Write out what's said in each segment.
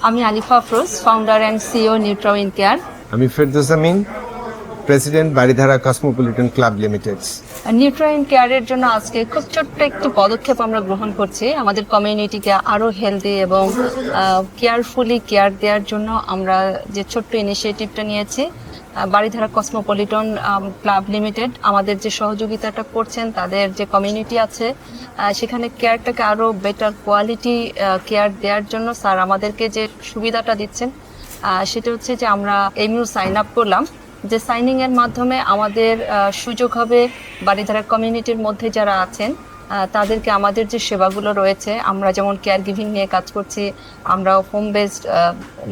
আমি Alifa Afroz, founder and CEO Nutrawin Care. আমি Ferdous Amin, president Baridhara Cosmopolitan Club Limited. Nutrawin কেয়ারের জন্য আজকে খুব ছোট্ট একটি পদক্ষেপ আমরা গ্রহণ করছি। আমাদের কমিউনিটিকে আরো হেলদি এবং কেয়ারফুলি কেয়ার দেওয়ার জন্য আমরা যে ছোট্ট ইনিশিয়েটিভটা নিয়েছি, বারিধারা কসমোপলিটন ক্লাব লিমিটেড আমাদের যে সহযোগিতাটা করছেন, তাদের যে কমিউনিটি আছে সেখানে কেয়ারটাকে আরো বেটার কোয়ালিটি কেয়ার দেওয়ার জন্য স্যার আমাদেরকে যে সুবিধাটা দিচ্ছেন সেটা হচ্ছে যে আমরা এমইউ সাইন আপ করলাম, যে সাইনিং এর মাধ্যমে আমাদের সুযোগ হবে বারিধারা কমিউনিটির মধ্যে যারা আছেন তাদেরকে আমাদের যে সেবাগুলো রয়েছে, আমরা যেমন কেয়ার গিভিং নিয়ে কাজ করছি, আমরা হোম বেসড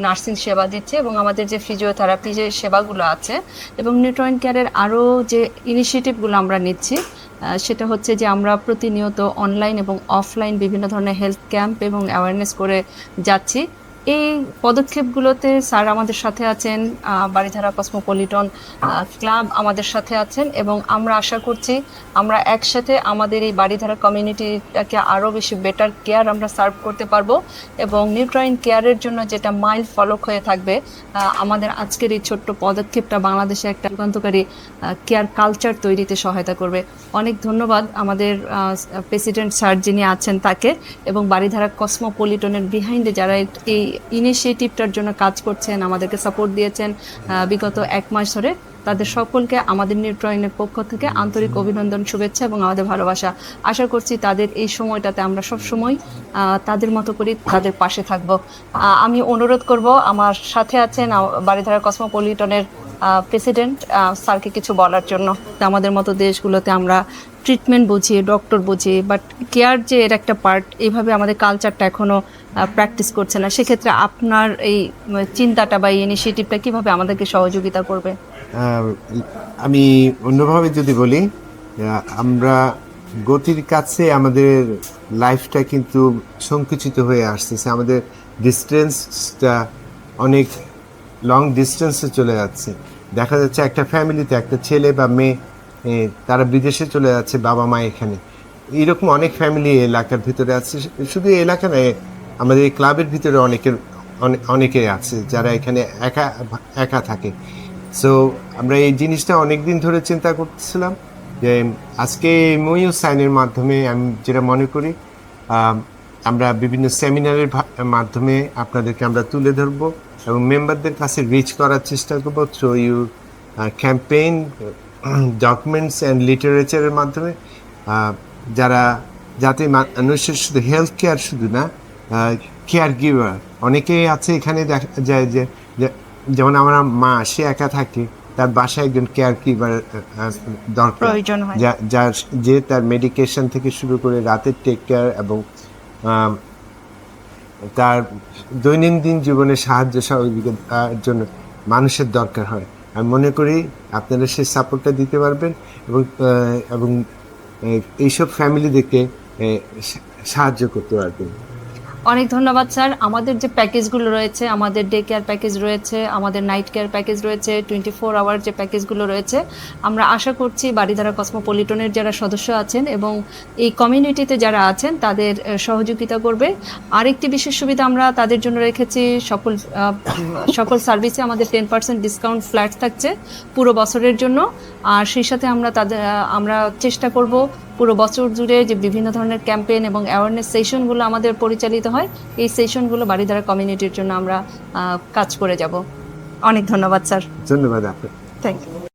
নার্সিং সেবা দিচ্ছি এবং আমাদের যে ফিজিওথেরাপি যে সেবাগুলো আছে এবং নিউট্রাউইন কেয়ারের আরও যে ইনিশিয়েটিভগুলো আমরা নিচ্ছি সেটা হচ্ছে যে আমরা প্রতিনিয়ত অনলাইন এবং অফলাইন বিভিন্ন ধরনের হেলথ ক্যাম্প এবং অ্যাওয়ারনেস করে যাচ্ছি। এই পদক্ষেপগুলোতে স্যার আমাদের সাথে আছেন, বারিধারা কসমোপলিটন ক্লাব আমাদের সাথে আছেন এবং আমরা আশা করছি আমরা একসাথে আমাদের এই বারিধারা কমিউনিটিটাকে আরও বেশি বেটার কেয়ার আমরা সার্ভ করতে পারবো এবং নিউট্রাউইন কেয়ারের জন্য যেটা মাইল ফলক হয়ে থাকবে, আমাদের আজকের এই ছোট্ট পদক্ষেপটা বাংলাদেশে একটা যুগান্তকারী কেয়ার কালচার তৈরিতে সহায়তা করবে। অনেক ধন্যবাদ আমাদের প্রেসিডেন্ট স্যার যিনি আছেন তাকে এবং বারিধারা কসমোপলিটনের বিহাইন্ডে যারা এই ইনিশিয়েটিভটার জন্য কাজ করছেন, আমাদেরকে সাপোর্ট দিয়েছেন বিগত 1 মাস ধরে, তাদের সকলকে আমাদের নিউট্রাউইনের পক্ষ থেকে আন্তরিক অভিনন্দন, শুভেচ্ছা এবং আমাদের ভালোবাসা। আশা করছি তাদের এই সময়টাতে আমরা সব সময় তাদের মতো করে তাদের পাশে থাকব। আমি অনুরোধ করব, আমার সাথে আছেন বারিধারা কসমোপলিটনের প্রেসিডেন্ট স্যারকে কিছু বলার জন্য। আমাদের মতো দেশগুলোতে আমরা ট্রিটমেন্ট বুঝি, ডক্টর বুঝি, বাট কেয়ার যে এর একটা পার্ট, এইভাবে আমাদের কালচারটা এখনও প্র্যাকটিস করছে না। সেক্ষেত্রে আপনার এই চিন্তাটা বা এই ইনিশিয়েটিভটা কীভাবে আমাদেরকে সহযোগিতা করবে? আমি অন্যভাবে যদি বলি, আমরা গতির কাছে আমাদের লাইফটা কিন্তু সংকুচিত হয়ে আসতেছে, আমাদের ডিস্টেন্সটা অনেক লং ডিস্টেন্সে চলে যাচ্ছে। দেখা যাচ্ছে একটা ফ্যামিলিতে একটা ছেলে বা মেয়ে তারা বিদেশে চলে যাচ্ছে, বাবা মা এখানে। এইরকম অনেক ফ্যামিলি এলাকার ভিতরে আছে, শুধু এলাকা নয়, আমাদের এই ক্লাবের ভিতরে অনেকে আছে যারা এখানে একা একা থাকে। সো আমরা এই জিনিসটা অনেক দিন ধরে চিন্তা করতেছিলাম যে আজকে এমইউ সাইনের মাধ্যমে আমি যেটা মনে করি, আমরা বিভিন্ন সেমিনারের মাধ্যমে আপনাদেরকে আমরা তুলে ধরবো এবং মেম্বারদের কাছে রিচ করার চেষ্টা করবো through you campaign, documents and লিটারেচারের মাধ্যমে, যাতে মানুষের শুধু হেলথ কেয়ার শুধু না, কেয়ার গিভার অনেকেই আছে এখানে দেখা যায় যে যেমন আমার মা, সে একা থাকে, তার বাসায় একজন কেয়ার গিভার দরকার, যে তার মেডিকেশন থেকে শুরু করে রাতের টেক কেয়ার এবং তার দৈনন্দিন জীবনে সাহায্য সহযোগিতার জন্য মানুষের দরকার হয়। আমি মনে করি আপনারা সেই সাপোর্টটা দিতে পারবেন এবং এইসব ফ্যামিলিদেরকে সাহায্য করতে পারবেন। অনেক ধন্যবাদ স্যার। আমাদের যে প্যাকেজগুলো রয়েছে, আমাদের ডে কেয়ার প্যাকেজ রয়েছে, আমাদের নাইট কেয়ার প্যাকেজ রয়েছে, 24 আওয়ার যে প্যাকেজগুলো রয়েছে, আমরা আশা করছি বারিধারা কসমোপলিটনের যারা সদস্য আছেন এবং এই কমিউনিটিতে যারা আছেন তাদের সহযোগিতা করবে। আরেকটি বিশেষ সুবিধা আমরা তাদের জন্য রেখেছি, সকল সার্ভিসে আমাদের 10% ডিসকাউন্ট ফ্ল্যাট থাকছে পুরো বছরের জন্য। আর সেই সাথে আমরা চেষ্টা করব পুরো বছর জুড়ে যে বিভিন্ন ধরনের ক্যাম্পেইন এবং অ্যাওয়ারনেস সেশনগুলো আমাদের পরিচালিত হয়, এই সেশনগুলো বারিধারা কমিউনিটির জন্য আমরা কাজ করে যাব। অনেক ধন্যবাদ স্যার। ধন্যবাদ আপনাকে। Thank you.